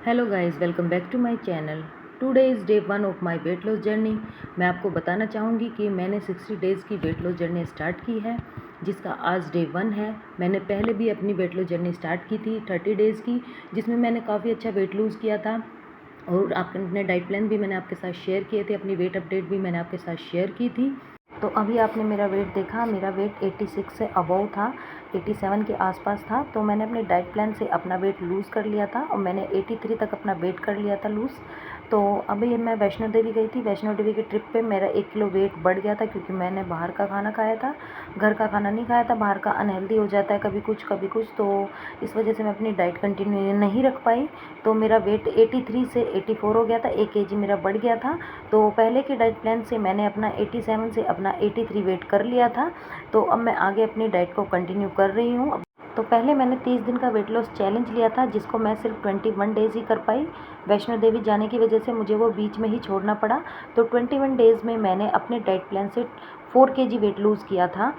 Hello guys, welcome back to my channel. Today is day 1 of my weight loss journey. मैं आपको बताना चाहूँगी कि मैंने 60 डेज़ की वेट लॉस जर्नी स्टार्ट की है, जिसका आज डे 1 है। मैंने पहले भी अपनी वेट लॉस जर्नी स्टार्ट की थी 30 डेज़ की, जिसमें मैंने काफ़ी अच्छा वेट लूज़ किया था और अपने डाइट प्लान भी मैंने आपके साथ शेयर किए थे, अपनी वेट अपडेट भी मैंने आपके साथ शेयर की थी। तो अभी आपने मेरा वेट देखा, मेरा वेट 86 से अबव था, 87 के आसपास था। तो मैंने अपने डाइट प्लान से अपना वेट लूज़ कर लिया था और मैंने 83 तक अपना वेट कर लिया था लूज़। तो अभी मैं वैष्णो देवी गई थी। वैष्णो देवी की ट्रिप पे मेरा 1 किलो वेट बढ़ गया था, क्योंकि मैंने बाहर का खाना खाया था, घर का खाना नहीं खाया था। बाहर का अनहेल्दी हो जाता है कभी कुछ कभी कुछ, तो इस वजह से मैं अपनी डाइट कंटिन्यू नहीं रख पाई। तो मेरा वेट 83 से 84 हो गया था, 1 केजी मेरा बढ़ गया था। तो पहले के डाइट प्लान से मैंने अपना 87 से अपना 83 वेट कर लिया था। तो अब मैं आगे अपनी डाइट को कंटिन्यू कर रही हूँ। तो पहले मैंने 30 दिन का वेट लॉस चैलेंज लिया था, जिसको मैं सिर्फ 21 डेज़ ही कर पाई। वैष्णो देवी जाने की वजह से मुझे वो बीच में ही छोड़ना पड़ा। तो 21 डेज़ में मैंने अपने डाइट प्लान से 4 केजी वेट लूज़ किया था।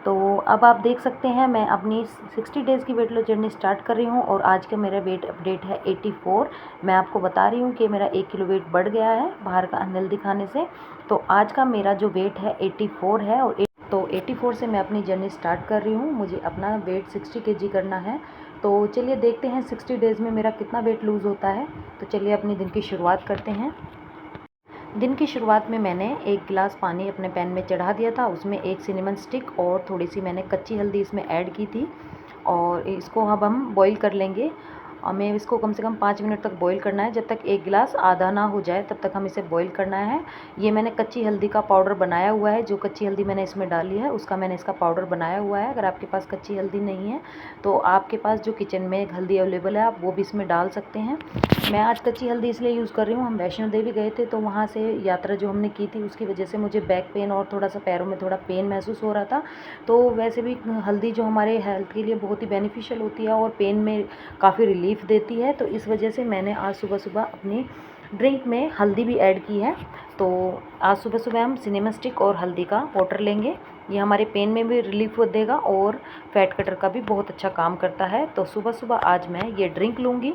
तो अब आप देख सकते हैं मैं अपनी 60 डेज़ की वेट लॉस जर्नी स्टार्ट कर रही हूँ और आज का मेरा वेट अपडेट है 84। मैं आपको बता रही हूँ कि मेरा 1 किलो वेट बढ़ गया है बाहर का अनहेल्दी खाने से। तो आज का मेरा जो वेट है 84 है और तो 84 से मैं अपनी जर्नी स्टार्ट कर रही हूँ। मुझे अपना वेट 60 केजी करना है। तो चलिए देखते हैं 60 डेज़ में मेरा कितना वेट लूज़ होता है। तो चलिए अपनी दिन की शुरुआत करते हैं। दिन की शुरुआत में मैंने 1 गिलास पानी अपने पैन में चढ़ा दिया था। उसमें 1 सिनेमन स्टिक और थोड़ी सी मैंने कच्ची हल्दी इसमें ऐड की थी और इसको अब हम बॉईल कर लेंगे। हमें इसको कम से कम 5 मिनट तक बॉईल करना है, जब तक 1 गिलास आधा ना हो जाए तब तक हम इसे बॉईल करना है। ये मैंने कच्ची हल्दी का पाउडर बनाया हुआ है, जो कच्ची हल्दी मैंने इसमें डाली है उसका मैंने इसका पाउडर बनाया हुआ है। अगर आपके पास कच्ची हल्दी नहीं है तो आपके पास जो किचन में हल्दी अवेलेबल है आप वो भी इसमें डाल सकते हैं। मैं आज कच्ची हल्दी इसलिए यूज़ कर रही हूँ, हम वैष्णो देवी गए थे तो वहाँ से यात्रा जो हमने की थी उसकी वजह से मुझे बैक पेन और थोड़ा सा पैरों में थोड़ा पेन महसूस हो रहा था। तो वैसे भी हल्दी जो हमारे हेल्थ के लिए बहुत ही बेनिफिशियल होती है और पेन में काफ़ी रिलीफ देती है। तो इस वजह से मैंने आज सुबह सुबह अपनी ड्रिंक में हल्दी भी ऐड की है। तो आज सुबह सुबह हम सिनेमा स्टिक और हल्दी का वाटर लेंगे। ये हमारे पेन में भी रिलीफ देगा और फैट कटर का भी बहुत अच्छा काम करता है। तो सुबह सुबह आज मैं ये ड्रिंक लूँगी।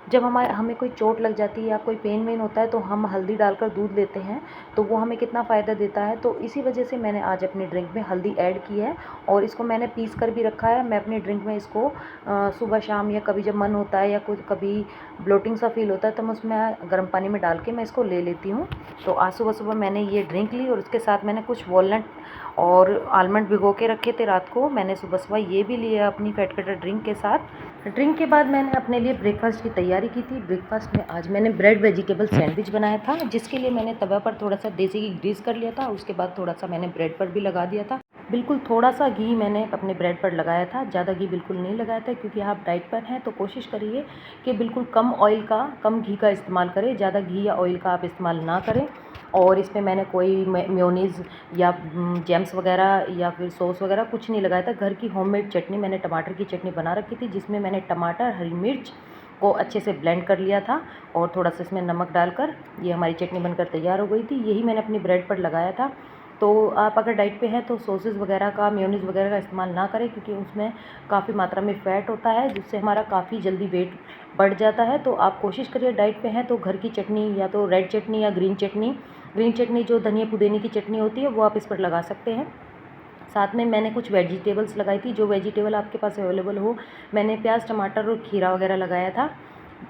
जब हमें कोई चोट लग जाती है या कोई पेन वेन होता है तो हम हल्दी डालकर दूध लेते हैं, तो वो हमें कितना फ़ायदा देता है। तो इसी वजह से मैंने आज अपनी ड्रिंक में हल्दी ऐड की है और इसको मैंने पीस कर भी रखा है। मैं अपनी ड्रिंक में इसको सुबह शाम या कभी जब मन होता है या कुछ कभी ब्लोटिंग सा फील होता है तो मैं उसमें गर्म पानी में डाल के मैं इसको ले लेती हूँ। तो आज सुबह सुबह मैंने ये ड्रिंक ली और उसके साथ मैंने कुछ वॉलनट और आलमंड भिगो के रखे थे रात को, मैंने सुबह सुबह ये भी लिया अपनी फैट कटर ड्रिंक के साथ। ड्रिंक के बाद मैंने अपने लिए ब्रेकफास्ट की तैयारी की थी। ब्रेकफास्ट में आज मैंने ब्रेड वेजिटेबल सैंडविच बनाया था, जिसके लिए मैंने तवा पर थोड़ा सा देसी घी ग्रीस कर लिया था। उसके बाद थोड़ा सा मैंने ब्रेड पर भी लगा दिया था। बिल्कुल थोड़ा सा घी मैंने अपने ब्रेड पर लगाया था, ज़्यादा घी बिल्कुल नहीं लगाया था, क्योंकि आप डाइट पर हैं तो कोशिश करिए कि बिल्कुल कम ऑयल का कम घी का इस्तेमाल करें। ज़्यादा घी या ऑयल का आप इस्तेमाल ना करें। और इसमें मैंने कोई मेयोनीज़ या जैम्स वगैरह या फिर सॉस वगैरह कुछ नहीं लगाया था। घर की होममेड चटनी, मैंने टमाटर की चटनी बना रखी थी, जिसमें मैंने टमाटर हरी मिर्च को अच्छे से ब्लेंड कर लिया था और थोड़ा सा इसमें नमक डालकर ये हमारी चटनी बनकर तैयार हो गई थी। यही मैंने अपनी ब्रेड पर लगाया था। तो आप अगर डाइट पे हैं तो सॉसेस वगैरह का, मेयोनीज़ वगैरह का इस्तेमाल ना करें, क्योंकि उसमें काफ़ी मात्रा में फ़ैट होता है, जिससे हमारा काफ़ी जल्दी वेट बढ़ जाता है। तो आप कोशिश करिए डाइट पे हैं तो घर की चटनी या तो रेड चटनी या ग्रीन चटनी जो धनिया पुदीने की चटनी होती है वो आप इस पर लगा सकते हैं। साथ में मैंने कुछ वेजिटेबल्स लगाई थी, जो वेजिटेबल आपके पास अवेलेबल हो। मैंने प्याज, टमाटर और खीरा वगैरह लगाया था।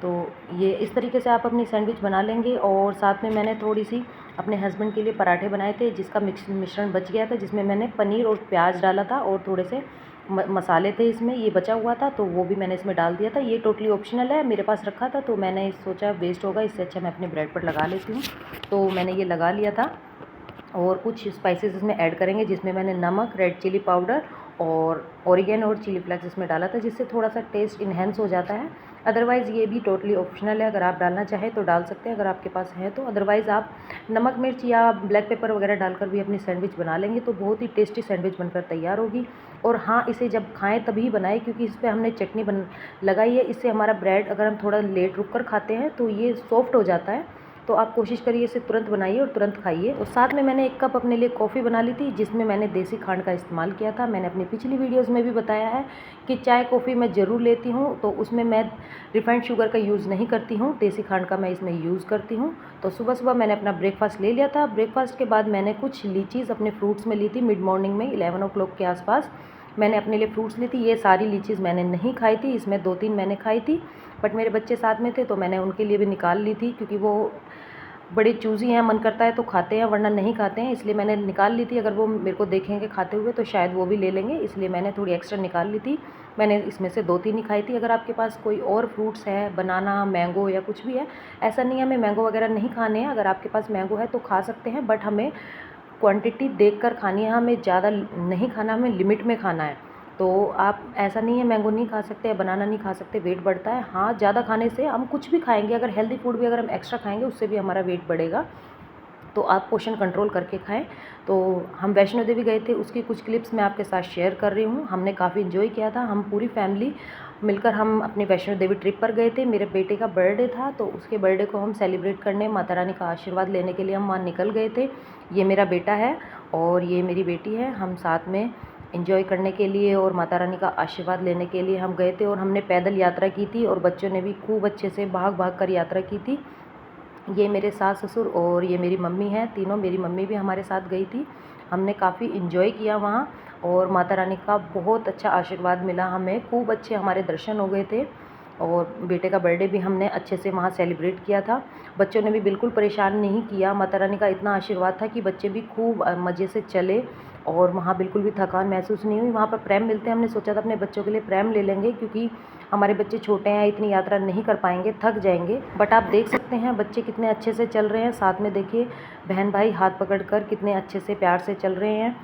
तो ये इस तरीके से आप अपनी सैंडविच बना लेंगे। और साथ में मैंने थोड़ी सी अपने हस्बैंड के लिए पराठे बनाए थे, जिसका मिश्रण बच गया था, जिसमें मैंने पनीर और प्याज डाला था और थोड़े से मसाले थे इसमें, ये बचा हुआ था तो वो भी मैंने इसमें डाल दिया था। ये टोटली ऑप्शनल है, मेरे पास रखा था तो मैंने सोचा वेस्ट होगा, इससे अच्छा मैं अपने ब्रेड पर लगा लेती हूँ। तो मैंने ये लगा लिया था। और कुछ स्पाइसेस इसमें ऐड करेंगे, जिसमें मैंने नमक, रेड चिली पाउडर और ओरिगेनो और चिली फ्लेक्स इसमें डाला था, जिससे थोड़ा सा टेस्ट इन्हेंस हो जाता है। अदरवाइज़ ये भी टोटली ऑप्शनल है, अगर आप डालना चाहें तो डाल सकते हैं, अगर आपके पास है तो। अदरवाइज़ आप नमक मिर्च या ब्लैक पेपर वगैरह डालकर भी अपनी सैंडविच बना लेंगे तो बहुत ही टेस्टी सैंडविच बनकर तैयार होगी। और हाँ, इसे जब खाएँ तभी बनाएं, क्योंकि इस पर हमने चटनी लगाई है। इससे हमारा ब्रेड अगर हम थोड़ा लेट रुक कर खाते हैं तो ये सॉफ्ट हो जाता है तो आप कोशिश करिए इसे तुरंत बनाइए और तुरंत खाइए। और साथ में मैंने 1 कप अपने लिए कॉफ़ी बना ली थी, जिसमें मैंने देसी खांड का इस्तेमाल किया था। मैंने अपनी पिछली वीडियोज़ में भी बताया है कि चाय कॉफ़ी मैं ज़रूर लेती हूँ, तो उसमें मैं रिफाइंड शुगर का यूज़ नहीं करती हूँ, देसी खांड का मैं इसमें यूज़ करती हूँ। तो सुबह मैंने अपना ब्रेकफास्ट ले लिया था। ब्रेकफास्ट के बाद मैंने कुछ लीचीज़ अपने फ्रूट्स में ली थी। मिड मॉर्निंग में 11 o'clock के आसपास मैंने अपने लिए फ्रूट्स ली थी। ये सारी लीचीज़ मैंने नहीं खाई थी, इसमें 2-3 मैंने खाई थी, बट मेरे बच्चे साथ में थे तो मैंने उनके लिए भी निकाल ली थी, क्योंकि वो बड़े चूज़ी हैं, मन करता है तो खाते हैं वरना नहीं खाते हैं, इसलिए मैंने निकाल ली थी। अगर वो मेरे को देखेंगे खाते हुए तो शायद वो भी ले लेंगे, इसलिए मैंने थोड़ी एक्स्ट्रा निकाल ली थी। मैंने इसमें से 2-3 ही खाई थी। अगर आपके पास कोई और फ्रूट्स है, बनाना, मैंगो या कुछ भी है, ऐसा नहीं है हमें मैंगो वगैरह नहीं खाने हैं। अगर आपके पास मैंगो है तो खा सकते हैं, बट हमें क्वांटिटी देखकर खानी है, हमें ज़्यादा नहीं खाना, हमें लिमिट में खाना है। तो आप ऐसा नहीं है मैंगो नहीं खा सकते या बनाना नहीं खा सकते, वेट बढ़ता है। हाँ, ज़्यादा खाने से हम कुछ भी खाएंगे, अगर हेल्दी फूड भी अगर हम एक्स्ट्रा खाएंगे उससे भी हमारा वेट बढ़ेगा, तो आप पोर्शन कंट्रोल करके खाएं। तो हम वैष्णो देवी गए थे, उसकी कुछ क्लिप्स मैं आपके साथ शेयर कर रही हूँ। हमने काफ़ी इन्जॉय किया था, हम पूरी फैमिली मिलकर हम अपनी वैष्णो देवी ट्रिप पर गए थे। मेरे बेटे का बर्थडे था, तो उसके बर्थडे को हम सेलिब्रेट करने, माता रानी का आशीर्वाद लेने के लिए हम वहाँ निकल गए थे। ये मेरा बेटा है और ये मेरी बेटी है। हम साथ में एंजॉय करने के लिए और माता रानी का आशीर्वाद लेने के लिए हम गए थे, और हमने पैदल यात्रा की थी और बच्चों ने भी खूब अच्छे से भाग भाग कर यात्रा की थी। ये मेरे सास ससुर और ये मेरी मम्मी हैं, तीनों। मेरी मम्मी भी हमारे साथ गई थी। हमने काफ़ी इन्जॉय किया वहाँ, और माता रानी का बहुत अच्छा आशीर्वाद मिला हमें, खूब अच्छे हमारे दर्शन हो गए थे। और बेटे का बर्थडे भी हमने अच्छे से वहाँ सेलिब्रेट किया था। बच्चों ने भी बिल्कुल परेशान नहीं किया। माता रानी का इतना आशीर्वाद था कि बच्चे भी खूब मज़े से चले, और वहाँ बिल्कुल भी थकान महसूस नहीं हुई। वहाँ पर प्रैम मिलते हैं, हमने सोचा था अपने बच्चों के लिए प्रैम ले लेंगे, क्योंकि हमारे बच्चे छोटे हैं, इतनी यात्रा नहीं कर पाएंगे, थक जाएंगे। बट आप देख सकते हैं बच्चे कितने अच्छे से चल रहे हैं। साथ में देखिए बहन भाई हाथ पकड़कर कितने अच्छे से प्यार से चल रहे हैं,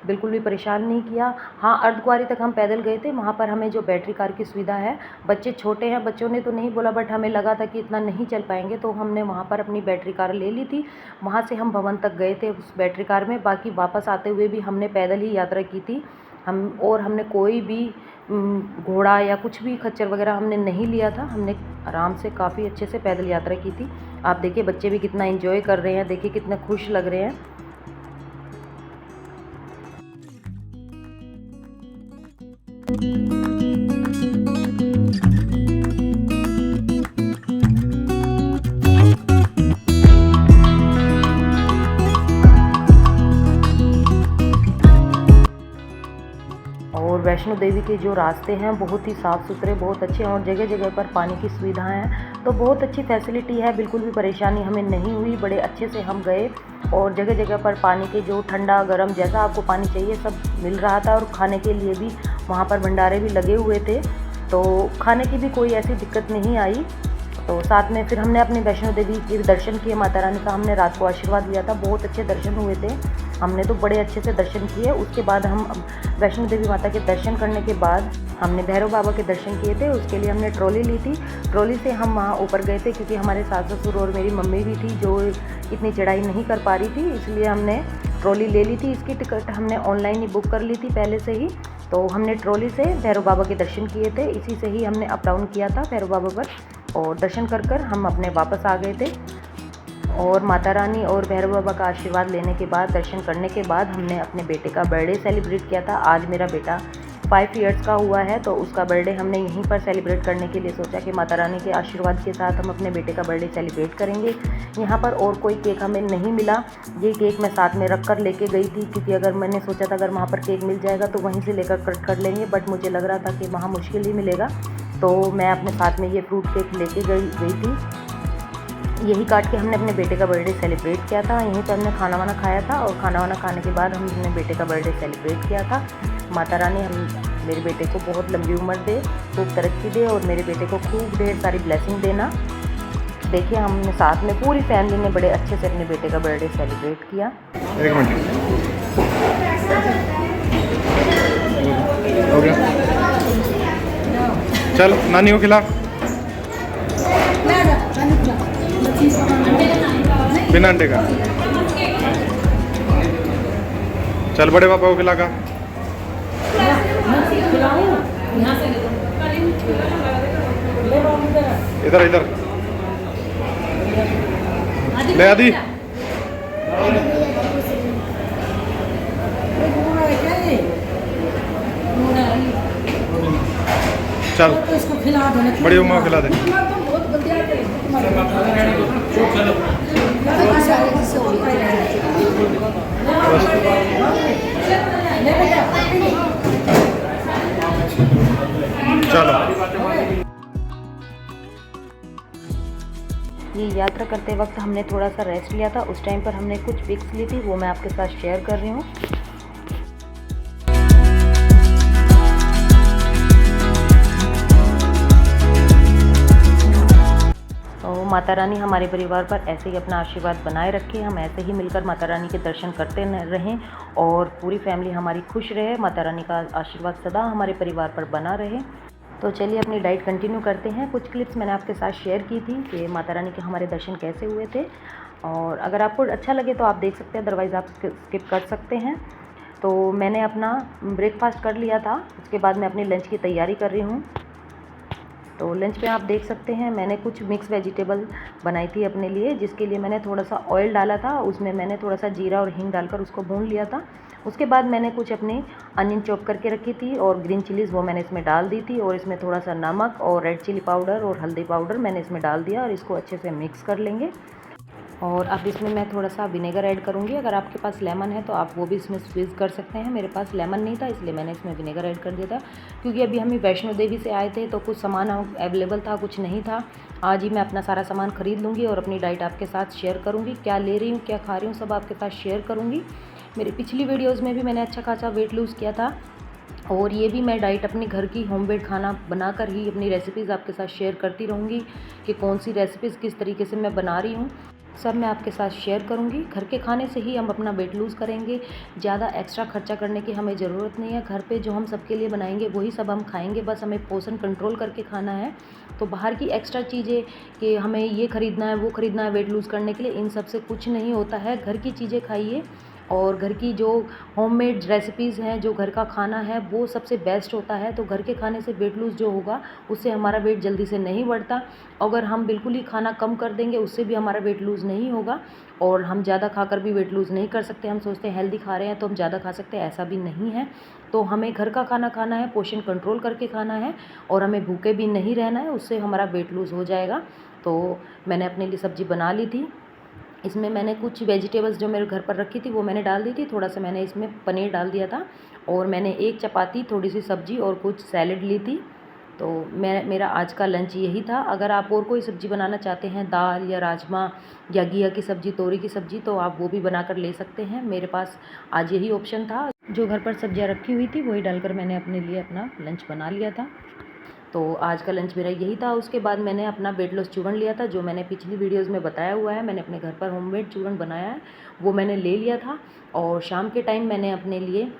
बिल्कुल भी परेशान नहीं किया। हाँ, अर्धकुंवारी तक हम पैदल गए थे, वहाँ पर हमें जो बैटरी कार की सुविधा है, बच्चे छोटे हैं, बच्चों ने तो नहीं बोला, बट हमें लगा था कि इतना नहीं चल पाएंगे, तो हमने वहाँ पर अपनी बैटरी कार ले ली थी। वहाँ से हम भवन तक गए थे उस बैटरी कार में। बाकी वापस आते हुए भी हमने पैदल ही यात्रा की थी। हमने कोई भी घोड़ा या कुछ भी खच्चर वगैरह हमने नहीं लिया था। हमने आराम से काफ़ी अच्छे से पैदल यात्रा की थी। आप देखिए बच्चे भी कितना एंजॉय कर रहे हैं, देखिए कितने खुश लग रहे हैं। और वैष्णो देवी के जो रास्ते हैं बहुत ही साफ़ सुथरे, बहुत अच्छे हैं, और जगह जगह पर पानी की सुविधाएं हैं, तो बहुत अच्छी फैसिलिटी है। बिल्कुल भी परेशानी हमें नहीं हुई, बड़े अच्छे से हम गए, और जगह जगह पर पानी के जो ठंडा गर्म जैसा आपको पानी चाहिए सब मिल रहा था। और खाने के लिए भी वहाँ पर भंडारे भी लगे हुए थे, तो खाने की भी कोई ऐसी दिक्कत नहीं आई। तो साथ में फिर हमने अपनी वैष्णो देवी के दर्शन किए, माता रानी का हमने रात को आशीर्वाद लिया था, बहुत अच्छे दर्शन हुए थे। हमने तो बड़े अच्छे से दर्शन किए। उसके बाद हम वैष्णो देवी माता के दर्शन करने के बाद हमने भैरव बाबा के दर्शन किए थे। उसके लिए हमने ट्रॉली ली थी, ट्रॉली से हम वहाँ ऊपर गए थे, क्योंकि हमारे सास ससुर और मेरी मम्मी भी थी जो इतनी चढ़ाई नहीं कर पा रही थी, इसलिए हमने ट्रॉली ले ली थी। इसकी टिकट हमने ऑनलाइन ही बुक कर ली थी पहले से ही। तो हमने ट्रॉली से भैरव बाबा के दर्शन किए थे, इसी से ही हमने अप डाउन किया था भैरव बाबा पर, और दर्शन कर हम अपने वापस आ गए थे। और माता रानी और भैरव बाबा का आशीर्वाद लेने के बाद, दर्शन करने के बाद, हमने अपने बेटे का बर्थडे सेलिब्रेट किया था। आज मेरा बेटा 5 इयर्स का हुआ है, तो उसका बर्थडे हमने यहीं पर सेलिब्रेट करने के लिए सोचा कि माता रानी के आशीर्वाद के साथ हम अपने बेटे का बर्थडे सेलिब्रेट करेंगे। यहाँ पर और कोई केक हमें नहीं मिला, ये केक मैं साथ में रख कर लेके गई थी, क्योंकि अगर मैंने सोचा था अगर वहाँ पर केक मिल जाएगा तो वहीं से लेकर कट कर लेंगे, बट मुझे लग रहा था कि वहाँ मुश्किल ही मिलेगा, तो मैं अपने साथ में ये फ्रूट केक लेके गई थी। यही काट के हमने अपने बेटे का बर्थडे सेलिब्रेट किया था। यहीं पर हमने खाना वाना खाया था, और खाना वाना खाने के बाद हमने अपने बेटे का बर्थडे सेलिब्रेट किया था। माता रानी मेरे बेटे को बहुत लंबी उम्र दे, खूब तरक्की दे, और मेरे बेटे को खूब ढेर सारी ब्लेसिंग देना। देखिए हमने साथ में पूरी फैमिली ने बड़े अच्छे से अपने बेटे का बर्थडे सेलिब्रेट किया। एक मिनट हो गया, चल नानी को खिला, बिना अंडे का। चल बड़े पापा को खिला का। इधर इधर ले आदि चल इसको खिला दो ना। बड़ी उम्मा खिला दे। बहुत बढ़िया चलो ये यात्रा करते वक्त हमने थोड़ा सा रेस्ट लिया था। उस टाइम पर हमने कुछ पिक्स ली थी, वो मैं आपके साथ शेयर कर रही हूँ। तो माता रानी हमारे परिवार पर ऐसे ही अपना आशीर्वाद बनाए रखे, हम ऐसे ही मिलकर माता रानी के दर्शन करते रहें और पूरी फैमिली हमारी खुश रहे। माता रानी का आशीर्वाद सदा हमारे परिवार पर बना रहे। तो चलिए अपनी डाइट कंटिन्यू करते हैं। कुछ क्लिप्स मैंने आपके साथ शेयर की थी कि माता रानी के हमारे दर्शन कैसे हुए थे, और अगर आपको अच्छा लगे तो आप देख सकते हैं, अदरवाइज़ आप स्किप कर सकते हैं। तो मैंने अपना ब्रेकफास्ट कर लिया था, उसके बाद मैं अपनी लंच की तैयारी कर रही हूँ। तो लंच में आप देख सकते हैं मैंने कुछ मिक्स वेजिटेबल बनाई थी अपने लिए, जिसके लिए मैंने थोड़ा सा ऑयल डाला था, उसमें मैंने थोड़ा सा जीरा और हींग डालकर उसको भून लिया था। उसके बाद मैंने कुछ अपनी अनियन चॉप करके रखी थी और ग्रीन चिलीज़ वो मैंने इसमें डाल दी थी, और इसमें थोड़ा सा नमक और रेड चिली पाउडर और हल्दी पाउडर मैंने इसमें डाल दिया, और इसको अच्छे से मिक्स कर लेंगे। और अब इसमें मैं थोड़ा सा विनेगर ऐड करूँगी। अगर आपके पास लेमन है तो आप वो भी इसमें स्क्वीज़ कर सकते हैं। मेरे पास लेमन नहीं था, इसलिए मैंने इसमें विनेगर ऐड कर दिया था, क्योंकि अभी हम वैष्णो देवी से आए थे तो कुछ सामान अवेलेबल था, कुछ नहीं था। आज ही मैं अपना सारा सामान ख़रीद लूँगी और अपनी डाइट आपके साथ शेयर करूँगी। क्या ले रही हूँ, क्या खा रही हूँ, सब आपके साथ शेयर करूँगी। मेरी पिछली वीडियोज़ में भी मैंने अच्छा खासा वेट लूज़ किया था, और ये भी मैं डाइट अपनी घर की होममेड खाना बनाकर ही अपनी रेसिपीज़ आपके साथ शेयर करती रहूँगी कि कौन सी रेसिपीज़ किस तरीके से मैं बना रही हूँ, सब मैं आपके साथ शेयर करूँगी। घर के खाने से ही हम अपना वेट लूज़ करेंगे, ज़्यादा एक्स्ट्रा खर्चा करने की हमें ज़रूरत नहीं है। घर पे जो हम सबके लिए बनाएंगे वही सब हम खाएंगे, बस हमें पोर्शन कंट्रोल करके खाना है। तो बाहर की एक्स्ट्रा चीज़ें कि हमें ये ख़रीदना है वो ख़रीदना है वेट लूज़ करने के लिए, इन सब से कुछ नहीं होता है। घर की चीज़ें खाइए, और घर की जो होममेड रेसिपीज़ हैं, जो घर का खाना है, वो सबसे बेस्ट होता है। तो घर के खाने से वेट लूज़ जो होगा उससे हमारा वेट जल्दी से नहीं बढ़ता। अगर हम बिल्कुल ही खाना कम कर देंगे उससे भी हमारा वेट लूज़ नहीं होगा, और हम ज़्यादा खाकर भी वेट लूज़ नहीं कर सकते। हम सोचते हैं हेल्दी खा रहे हैं तो हम ज़्यादा खा सकते हैं, ऐसा भी नहीं है। तो हमें घर का खाना खाना है, पोर्शन कंट्रोल करके खाना है, और हमें भूखे भी नहीं रहना है, उससे हमारा वेट लूज़ हो जाएगा। तो मैंने अपने लिए सब्ज़ी बना ली थी। इसमें मैंने कुछ वेजिटेबल्स जो मेरे घर पर रखी थी वो मैंने डाल दी थी, थोड़ा सा मैंने इसमें पनीर डाल दिया था, और मैंने एक चपाती, थोड़ी सी सब्ज़ी और कुछ सैलेड ली थी। तो मेरा आज का लंच यही था। अगर आप और कोई सब्ज़ी बनाना चाहते हैं, दाल या राजमा या घिया की सब्ज़ी, तोरी की सब्ज़ी, तो आप वो भी बनाकर ले सकते हैं। मेरे पास आज यही ऑप्शन था, जो घर पर सब्जियाँ रखी हुई थी वही डालकर मैंने अपने लिए अपना लंच बना लिया था। तो आज का लंच मेरा यही था। उसके बाद मैंने अपना वेट लॉस चूर्ण लिया था, जो मैंने पिछली वीडियोस में बताया हुआ है। मैंने अपने घर पर होममेड चूर्ण बनाया है, वो मैंने ले लिया था। और शाम के टाइम मैंने अपने लिए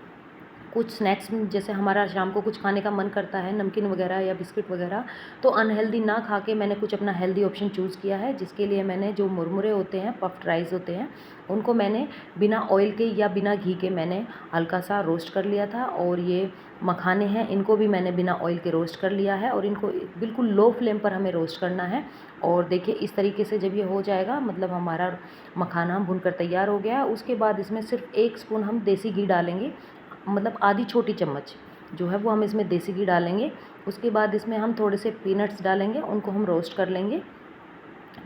कुछ स्नैक्स, जैसे हमारा शाम को कुछ खाने का मन करता है, नमकीन वगैरह या बिस्किट वगैरह, तो अनहेल्दी ना खा के मैंने कुछ अपना हेल्दी ऑप्शन चूज़ किया है। जिसके लिए मैंने जो मुरमुरे होते हैं, पफ्ड राइस होते हैं, उनको मैंने बिना ऑयल के या बिना घी के मैंने हल्का सा रोस्ट कर लिया था। और ये मखाने हैं, इनको भी मैंने बिना ऑयल के रोस्ट कर लिया है, और इनको बिल्कुल लो फ्लेम पर हमें रोस्ट करना है। और देखिए इस तरीके से जब ये हो जाएगा, मतलब हमारा मखाना भुनकर तैयार हो गया। उसके बाद इसमें सिर्फ 1 स्पून हम देसी घी डालेंगे, मतलब आधी छोटी चम्मच जो है वो हम इसमें देसी घी डालेंगे। उसके बाद इसमें हम थोड़े से पीनट्स डालेंगे, उनको हम रोस्ट कर लेंगे।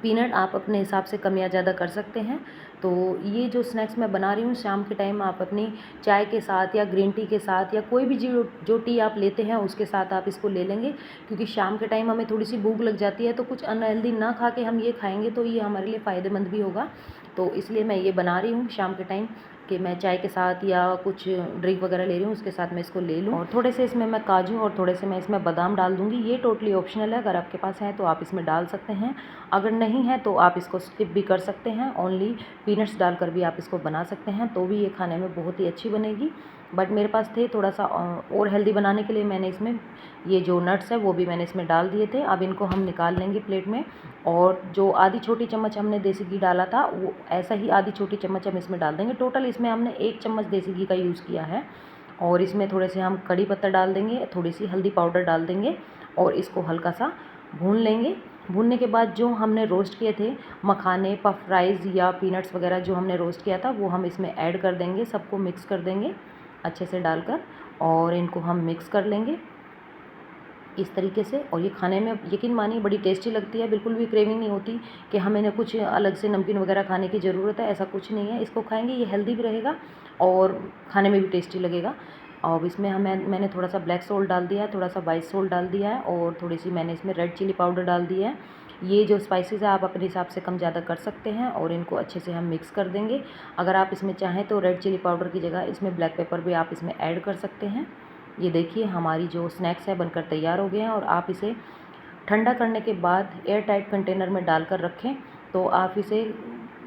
पीनट आप अपने हिसाब से कम या ज़्यादा कर सकते हैं। तो ये जो स्नैक्स मैं बना रही हूँ शाम के टाइम, आप अपनी चाय के साथ या ग्रीन टी के साथ या कोई भी जो टी आप लेते हैं उसके साथ आप इसको ले लेंगे। क्योंकि शाम के टाइम हमें थोड़ी सी भूख लग जाती है, तो कुछ अनहेल्दी ना खा के हम ये खाएंगे तो ये हमारे लिए फ़ायदेमंद भी होगा। तो इसलिए मैं ये बना रही हूँ शाम के टाइम कि मैं चाय के साथ या कुछ ड्रिंक वगैरह ले रही हूँ, उसके साथ मैं इसको ले लूँ। और थोड़े से इसमें मैं काजू और थोड़े से मैं इसमें बादाम डाल दूँगी। ये टोटली ऑप्शनल है, अगर आपके पास है तो आप इसमें डाल सकते हैं, अगर नहीं है तो आप इसको स्किप भी कर सकते हैं। ओनली पीनट्स डालकर भी आप इसको बना सकते हैं, तो भी ये खाने में बहुत ही अच्छी बनेगी। बट मेरे पास थे थोड़ा सा और हेल्दी बनाने के लिए, मैंने इसमें ये जो नट्स है वो भी मैंने इसमें डाल दिए थे। अब इनको हम निकाल लेंगे प्लेट में। और जो आधी छोटी चम्मच हमने देसी घी डाला था, वो ऐसा ही आधी छोटी चम्मच हम इसमें डाल देंगे। टोटल इसमें हमने 1 चम्मच देसी घी का यूज़ किया है। और इसमें थोड़े से हम कड़ी पत्ता डाल देंगे, थोड़ी सी हल्दी पाउडर डाल देंगे, और इसको हल्का सा भून लेंगे। भूनने के बाद जो हमने रोस्ट किए थे मखाने, पफ राइस या पीनट्स वगैरह जो हमने रोस्ट किया था वो हम इसमें ऐड कर देंगे, सबको मिक्स कर देंगे अच्छे से डालकर, और इनको हम मिक्स कर लेंगे इस तरीके से। और ये खाने में यकीन मानिए बड़ी टेस्टी लगती है, बिल्कुल भी क्रेविंग नहीं होती कि हमें ना कुछ अलग से नमकीन वगैरह खाने की ज़रूरत है, ऐसा कुछ नहीं है। इसको खाएंगे ये हेल्दी भी रहेगा और खाने में भी टेस्टी लगेगा। और इसमें मैंने थोड़ा सा ब्लैक सॉल्ट डाल दिया है, थोड़ा सा वाइट सॉल्ट डाल दिया है, और थोड़ी सी मैंने इसमें रेड चिली पाउडर डाल दिया है। ये जो स्पाइसेस है आप अपने हिसाब से कम ज़्यादा कर सकते हैं, और इनको अच्छे से हम मिक्स कर देंगे। अगर आप इसमें चाहें तो रेड चिली पाउडर की जगह इसमें ब्लैक पेपर भी आप इसमें ऐड कर सकते हैं। ये देखिए हमारी जो स्नैक्स है बनकर तैयार हो गए हैं, और आप इसे ठंडा करने के बाद एयर टाइट कंटेनर में डालकर रखें तो आप इसे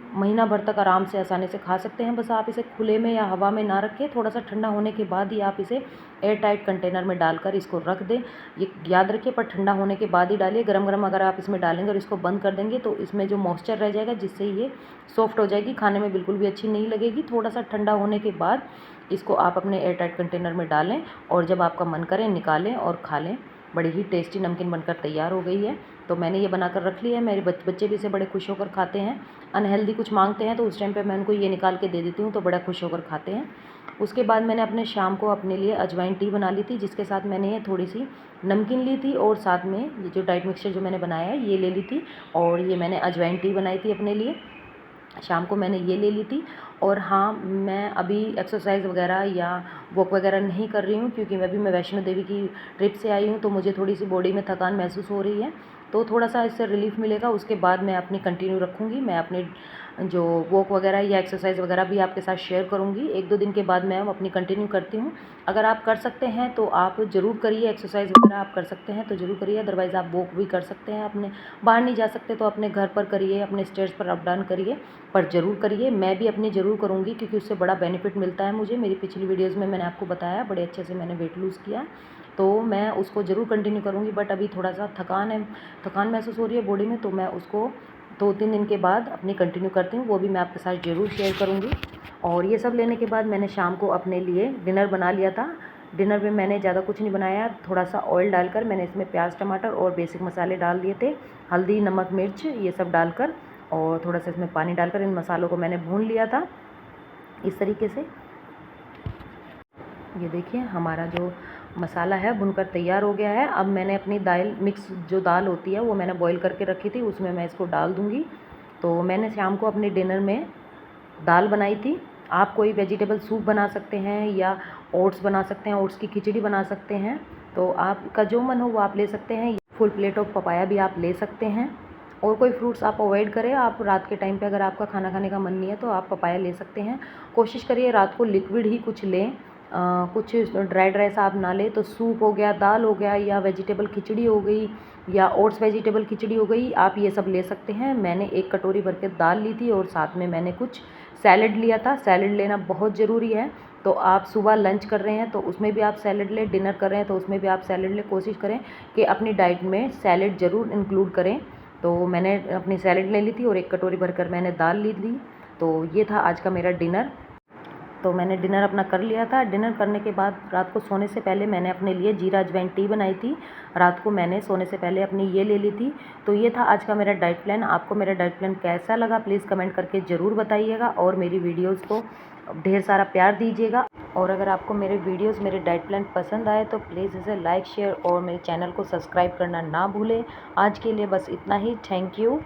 महीना भर तक आराम से आसानी से खा सकते हैं। बस आप इसे खुले में या हवा में ना रखें, थोड़ा सा ठंडा होने के बाद ही आप इसे एयर टाइट कंटेनर में डालकर इसको रख दें। ये याद रखिए, पर ठंडा होने के बाद ही डालिए। गरम गरम अगर आप इसमें डालेंगे और इसको बंद कर देंगे तो इसमें जो मॉइस्चर रह जाएगा, जिससे ये सॉफ्ट हो जाएगी, खाने में बिल्कुल भी अच्छी नहीं लगेगी। थोड़ा सा ठंडा होने के बाद इसको आप अपने एयर टाइट कंटेनर में डालें, और जब आपका मन करे निकालें और खा लें। बड़ी ही टेस्टी नमकीन बनकर तैयार हो गई है। तो मैंने ये बनाकर रख लिया है, मेरे बच्चे भी इसे बड़े खुश होकर खाते हैं। अनहेल्दी कुछ मांगते हैं तो उस टाइम पे मैं उनको ये निकाल के दे देती हूँ, तो बड़ा खुश होकर खाते हैं। उसके बाद मैंने अपने शाम को अपने लिए अजवाइन टी बना ली थी, जिसके साथ मैंने ये थोड़ी सी नमकीन ली थी, और साथ में ये जो डाइट मिक्सचर जो मैंने बनाया है ये ले ली थी, और ये मैंने अजवाइन टी बनाई थी अपने लिए। शाम को मैंने ये ले ली थी। और हाँ, मैं अभी एक्सरसाइज़ वगैरह या वॉक वगैरह नहीं कर रही हूँ, क्योंकि अभी मैं वैष्णो देवी की ट्रिप से आई हूँ, तो मुझे थोड़ी सी बॉडी में थकान महसूस हो रही है। तो थोड़ा सा इससे रिलीफ मिलेगा, उसके बाद मैं अपनी कंटिन्यू रखूँगी। मैं अपने जो वॉक वगैरह या एक्सरसाइज़ वगैरह भी आपके साथ शेयर करूँगी। 1-2 दिन के बाद मैं अपनी कंटिन्यू करती हूँ। अगर आप कर सकते हैं तो आप ज़रूर करिए, एक्सरसाइज़ वगैरह आप कर सकते हैं तो ज़रूर करिए। अदरवाइज़ आप वॉक भी कर सकते हैं, अपने बाहर नहीं जा सकते तो अपने घर पर करिए, अपने स्टेयर्स पर अप डाउन करिए, पर ज़रूर करिए। मैं भी अपनी ज़रूर करूँगी, क्योंकि उससे बड़ा बेनिफिट मिलता है मुझे। मेरी पिछली वीडियोज़ में मैंने आपको बताया, बड़े अच्छे से मैंने वेट लूज़ किया, तो मैं उसको ज़रूर कंटिन्यू करूँगी। बट अभी थोड़ा सा थकान महसूस हो रही है बॉडी में, तो मैं उसको 2-3 दिन के बाद अपनी कंटिन्यू करती हूँ, वो भी मैं आपके साथ ज़रूर शेयर करूँगी। और ये सब लेने के बाद मैंने शाम को अपने लिए डिनर बना लिया था। डिनर में मैंने ज़्यादा कुछ नहीं बनाया, थोड़ा सा ऑयल डालकर मैंने इसमें प्याज, टमाटर और बेसिक मसाले डाल दिए थे, हल्दी, नमक, मिर्च ये सब डालकर, और थोड़ा सा इसमें पानी डालकर इन मसालों को मैंने भून लिया था इस तरीके से। ये देखिए हमारा जो मसाला है भुनकर तैयार हो गया है। अब मैंने अपनी दाल मिक्स जो दाल होती है वो मैंने बॉईल करके रखी थी, उसमें मैं इसको डाल दूँगी। तो मैंने शाम को अपने डिनर में दाल बनाई थी। आप कोई वेजिटेबल सूप बना सकते हैं, या ओट्स बना सकते हैं, ओट्स की खिचड़ी बना सकते हैं, तो आपका जो मन हो वो आप ले सकते हैं। फुल प्लेट ऑफ पपाया भी आप ले सकते हैं, और कोई फ्रूट्स आप अवॉइड करें। आप रात के टाइम पे अगर आपका खाना खाने का मन नहीं है तो आप पपाया ले सकते हैं। कोशिश करिए रात को लिक्विड ही कुछ लें, कुछ ड्राई सा आप ना लें। तो सूप हो गया, दाल हो गया, या वेजिटेबल खिचड़ी हो गई, या ओट्स वेजिटेबल खिचड़ी हो गई, आप ये सब ले सकते हैं। मैंने 1 कटोरी भर के दाल ली थी, और साथ में मैंने कुछ सैलड लिया था। सैलड लेना बहुत ज़रूरी है। तो आप सुबह लंच कर रहे हैं तो उसमें भी आप सैलड लें, डिनर कर रहे हैं तो उसमें भी आप सैलड लें। कोशिश करें कि अपनी डाइट में सैलड ज़रूर इंक्लूड करें। तो मैंने अपनी सैलड ले ली थी, और 1 कटोरी भरकर मैंने दाल ली थी। तो ये था आज का मेरा डिनर। तो मैंने डिनर अपना कर लिया था। डिनर करने के बाद रात को सोने से पहले मैंने अपने लिए जीरा अजवाइन टी बनाई थी। रात को मैंने सोने से पहले अपनी ये ले ली थी। तो ये था आज का मेरा डाइट प्लान। आपको मेरा डाइट प्लान कैसा लगा प्लीज़ कमेंट करके ज़रूर बताइएगा, और मेरी वीडियोज़ को ढेर सारा प्यार दीजिएगा। और अगर आपको मेरे वीडियोज़, मेरे डाइट प्लान पसंद आए तो प्लीज़ इसे लाइक, शेयर और मेरे चैनल को सब्सक्राइब करना ना भूलें। आज के लिए बस इतना ही। Thank you.